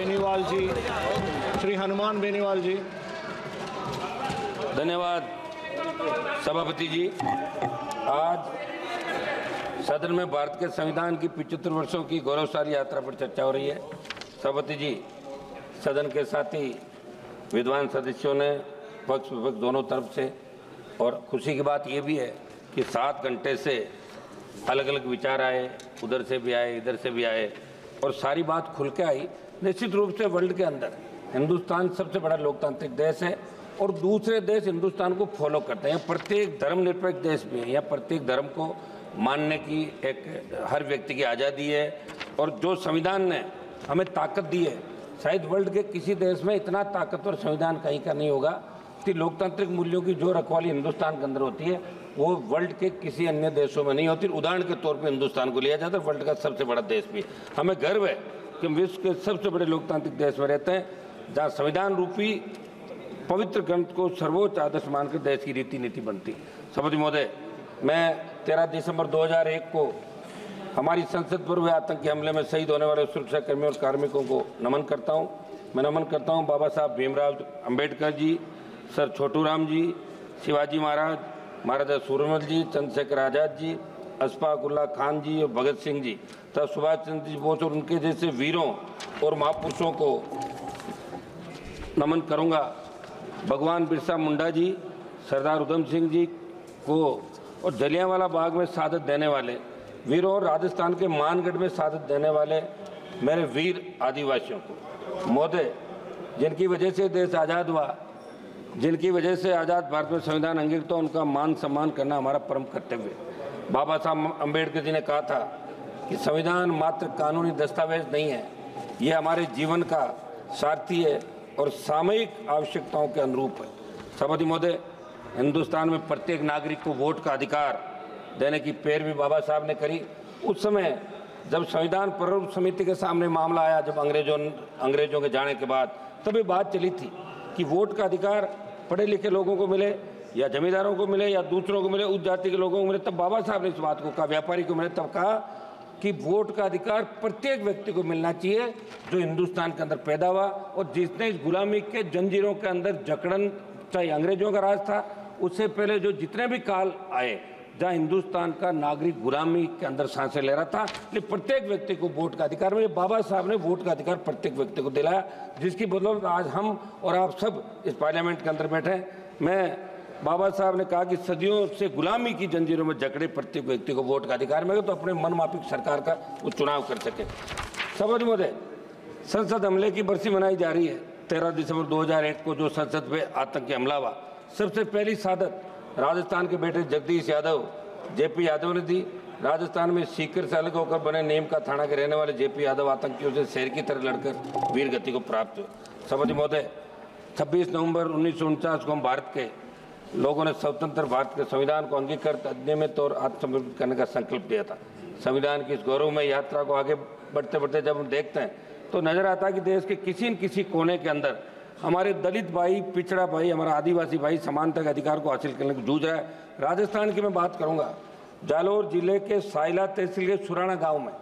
बेनीवाल जी, श्री हनुमान बेनीवाल जी। धन्यवाद सभापति जी। आज सदन में भारत के संविधान की 75 वर्षों की गौरवशाली यात्रा पर चर्चा हो रही है। सभापति जी, सदन के साथी विद्वान सदस्यों ने पक्ष विपक्ष दोनों तरफ से, और खुशी की बात यह भी है कि 7 घंटे से अलग अलग विचार आए, उधर से भी आए, इधर से भी आए, और सारी बात खुल के आई। निश्चित रूप से वर्ल्ड के अंदर हिंदुस्तान सबसे बड़ा लोकतांत्रिक देश है और दूसरे देश हिंदुस्तान को फॉलो करते हैं। प्रत्येक धर्मनिरपेक्ष देश में या प्रत्येक धर्म को मानने की एक हर व्यक्ति की आज़ादी है, और जो संविधान ने हमें ताकत दी है, शायद वर्ल्ड के किसी देश में इतना ताकतवर संविधान कहीं का नहीं होगा कि लोकतांत्रिक मूल्यों की जो रखवाली हिंदुस्तान के अंदर होती है वो वर्ल्ड के किसी अन्य देशों में नहीं होती। उदाहरण के तौर पे हिंदुस्तान को लिया जाता है, वर्ल्ड का सबसे बड़ा देश भी। हमें गर्व है कि हम विश्व के सबसे बड़े लोकतांत्रिक देश में रहते हैं, जहाँ संविधान रूपी पवित्र ग्रंथ को सर्वोच्च आदर्श मानकर देश की रीति नीति बनती। सभापति महोदय, मैं 13 दिसंबर 2001 को हमारी संसद पर हुए आतंकी हमले में शहीद होने वाले सुरक्षा कर्मियों और कार्मिकों को नमन करता हूँ। मैं नमन करता हूँ बाबा साहब भीमराव अम्बेडकर जी, सर छोटू राम जी, शिवाजी महाराज, महाराजा सूरजमल जी, चंद्रशेखर आज़ाद जी, अशफाक उल्लाह खान जी और भगत सिंह जी तथा सुभाष चंद्र जी बोस और उनके जैसे वीरों और महापुरुषों को नमन करूँगा। भगवान बिरसा मुंडा जी, सरदार उधम सिंह जी को और जलियांवाला बाग में शहादत देने वाले वीरों और राजस्थान के मानगढ़ में शहादत देने वाले मेरे वीर आदिवासियों को। महोदय, जिनकी वजह से देश आज़ाद हुआ, जिनकी वजह से आज़ाद भारत में संविधान अंगीकृत, उनका मान सम्मान करना हमारा परम कर्तव्य है। बाबा साहब अम्बेडकर जी ने कहा था कि संविधान मात्र कानूनी दस्तावेज नहीं है, ये हमारे जीवन का सारथी है और सामयिक आवश्यकताओं के अनुरूप है। सभापति महोदय, हिंदुस्तान में प्रत्येक नागरिक को वोट का अधिकार देने की पैरवी बाबा साहब ने करी। उस समय जब संविधान प्रारूप समिति के सामने मामला आया, जब अंग्रेजों के जाने के बाद, तभी बात चली थी कि वोट का अधिकार पढ़े लिखे लोगों को मिले या जमींदारों को मिले या दूसरों को मिले, उस जाति के लोगों को मिले। तब बाबा साहब ने इस बात को कहा, व्यापारी को मिले, तब कहा कि वोट का अधिकार प्रत्येक व्यक्ति को मिलना चाहिए जो हिंदुस्तान के अंदर पैदा हुआ और जिसने इस गुलामी के जंजीरों के अंदर जकड़न, चाहे अंग्रेजों का राज था, उससे पहले जो जितने भी काल आए जहाँ हिंदुस्तान का नागरिक गुलामी के अंदर सांसें ले रहा था, लेकिन प्रत्येक व्यक्ति को वोट का अधिकार मिले। बाबा साहब ने वोट का अधिकार प्रत्येक व्यक्ति को दिलाया, जिसकी बदौलत आज हम और आप सब इस पार्लियामेंट के अंदर बैठे हैं। मैं बाबा साहब ने कहा कि सदियों से गुलामी की जंजीरों में जकड़े प्रत्येक व्यक्ति को वोट का अधिकार मिले तो अपने मनमाफिक सरकार का वो चुनाव कर सके। सभापति महोदय, संसद हमले की बरसी मनाई जा रही है। 13 दिसंबर 2001 को जो संसद पे आतंकी हमला हुआ, सबसे पहली शहादत राजस्थान के बेटे जगदीश यादव, जेपी यादव ने दी। राजस्थान में सीकर से अलग होकर बने नीम का थाना के रहने वाले जेपी यादव आतंकियों से शेर की तरह लड़कर वीर गति को प्राप्त हुए। सभापति महोदय, 26 नवंबर 1949 को हम भारत के लोगों ने स्वतंत्र भारत के संविधान को अंगीकृत, अधिनियमित और आत्मसमर्पित करने का संकल्प लिया था। संविधान की इस गौरवमय यात्रा को आगे बढ़ते बढ़ते जब हम देखते हैं तो नजर आता है कि देश के किसी न किसी कोने के अंदर हमारे दलित भाई, पिछड़ा भाई, हमारा आदिवासी भाई समानता के अधिकार को हासिल करने को जूझ रहा है। राजस्थान की मैं बात करूंगा, जालौर जिले के साइला तहसील के सुराना गांव में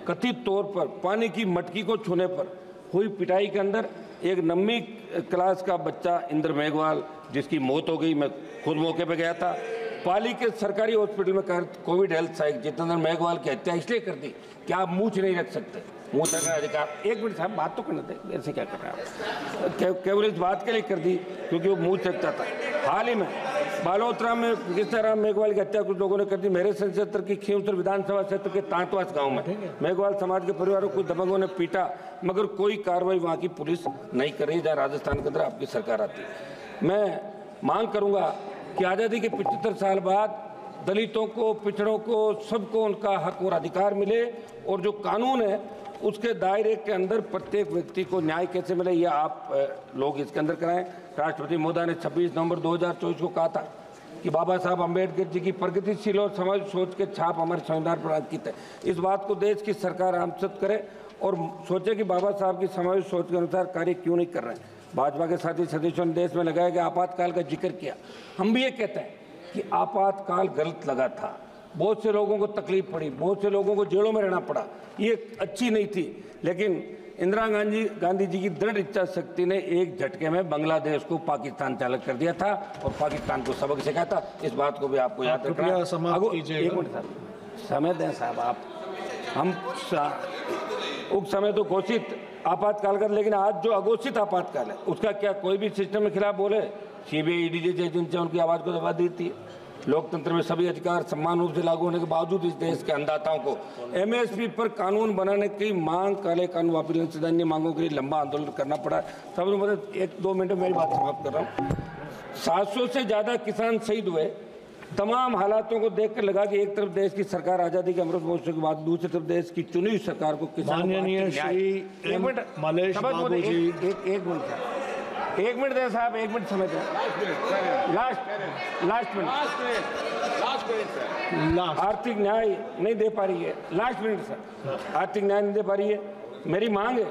कथित तौर पर पानी की मटकी को छूने पर हुई पिटाई के अंदर एक 9वीं क्लास का बच्चा इंद्र मेघवाल, जिसकी मौत हो गई। मैं खुद मौके पर गया था। पाली के सरकारी हॉस्पिटल में कोविड हेल्थ सहायक जितेंद्र मेघवाल की हत्या इसलिए कर दी कि आप मूछ नहीं रख सकते, मुंह तक अधिकार। एक मिनट साहब, बात तो करने दें, ऐसे क्या कर रहे हैं आप? केवल इस बात के लिए कर दी क्योंकि वो मुंह सकता था। हाल ही में बालोतरा में कृष्णाराम मेघवाल की हत्या कुछ लोगों ने कर दी। मेरे संसदीय क्षेत्र की खींवसर विधानसभा क्षेत्र के तांतवास गांव में मेघवाल समाज के परिवारों को दबंगों ने पीटा, मगर कोई कार्रवाई वहाँ की पुलिस नहीं कर रही, जहाँ राजस्थान के अंदर आपकी सरकार आती है। मैं मांग करूँगा कि आज़ादी के 75 साल बाद दलितों को, पिछड़ों को, सबको उनका हक और अधिकार मिले और जो कानून है उसके दायरे के अंदर प्रत्येक व्यक्ति को न्याय कैसे मिले, यह आप लोग इसके अंदर कराएं। राष्ट्रपति महोदय ने 26 नवंबर 2024 को कहा था कि बाबा साहब अम्बेडकर जी की प्रगतिशील और समाज सोच के छाप हमारे संविधान पर अंकित है। इस बात को देश की सरकार आमसद करे और सोचे कि बाबा साहब की समाज सोच के अनुसार कार्य क्यों नहीं कर रहे हैं। भाजपा के साथी सदस्यों ने देश में लगाया गया आपातकाल का जिक्र किया। हम भी ये कहते हैं कि आपातकाल गलत लगा था, बहुत से लोगों को तकलीफ पड़ी, बहुत से लोगों को जेलों में रहना पड़ा, ये अच्छी नहीं थी। लेकिन इंदिरा गांधी जी की दृढ़ इच्छा शक्ति ने एक झटके में बांग्लादेश को पाकिस्तान चालक कर दिया था और पाकिस्तान को सबक सिखाया था। इस बात को भी आपको याद रखना है। समाप्त कीजिएगा। एक मिनट साहब, समय दें साहब आप। हम उस समय तो घोषित आपातकाल कर, लेकिन आज जो अघोषित आपातकाल है उसका क्या कोई भी सिस्टम के खिलाफ बोले? सीबीआई ईडी जैसी एजेंसियां उनकी आवाज को दबा देती है। लोकतंत्र में सभी अधिकार समान रूप से लागू होने के बावजूद इस देश के अन्नदाताओं को एमएसपी पर कानून बनाने की मांग, काले कानून वापस अन्य मांगों के लिए लंबा आंदोलन करना पड़ा। सब मतलब 1-2 मिनट में मेरी बात समाप्त कर रहा हूँ। 700 से ज्यादा किसान शहीद हुए। तमाम हालातों को देखकर लगा कि एक तरफ देश की सरकार आजादी के अमृत महोत्सव के बाद, दूसरी तरफ देश की चुनी हुई सरकार को माननीय श्री एम मलेश बाबू जी, एक मिनट दें साहब, 1 मिनट समय दें। लास्ट मिनट आर्थिक न्याय नहीं दे पा रही है। लास्ट मिनट सर, आर्थिक न्याय नहीं दे पा रही है। मेरी मांग है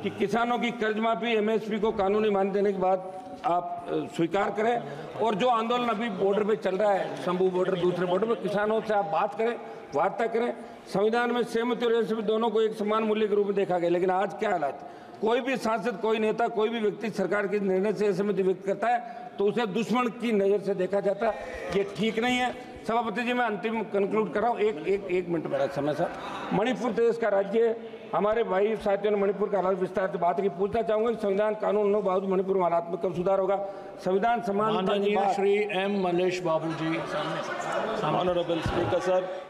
कि किसानों की कर्ज माफी, एमएसपी को कानूनी मान्यता देने के बाद आप स्वीकार करें। और जो आंदोलन अभी बॉर्डर पे चल रहा है, शंभू बॉर्डर, दूसरे बॉर्डर पे, किसानों से आप बात करें, वार्ता करें। संविधान में सहमति और एमएसपी दोनों को एक समान मूल्य के रूप में देखा गया, लेकिन आज क्या हालात? कोई भी सांसद, कोई नेता, कोई भी व्यक्ति सरकार के निर्णय से असहमति व्यक्त करता है तो उसे दुश्मन की नज़र से देखा जाता है। ये ठीक नहीं है। सभापति जी, मैं अंतिम कंक्लूड कर रहा हूँ। एक मिनट मेरा समय सर। मणिपुर देश का राज्य है। हमारे भाई साथियों ने मणिपुर का हालात विस्तार से बात की। पूछना चाहूंगा कि संविधान कानून होने के बावजूद मणिपुर में हालात में कब सुधार होगा? संविधान समानता की बात। श्री एम मलेश बाबू जी। Honorable Speaker, sir.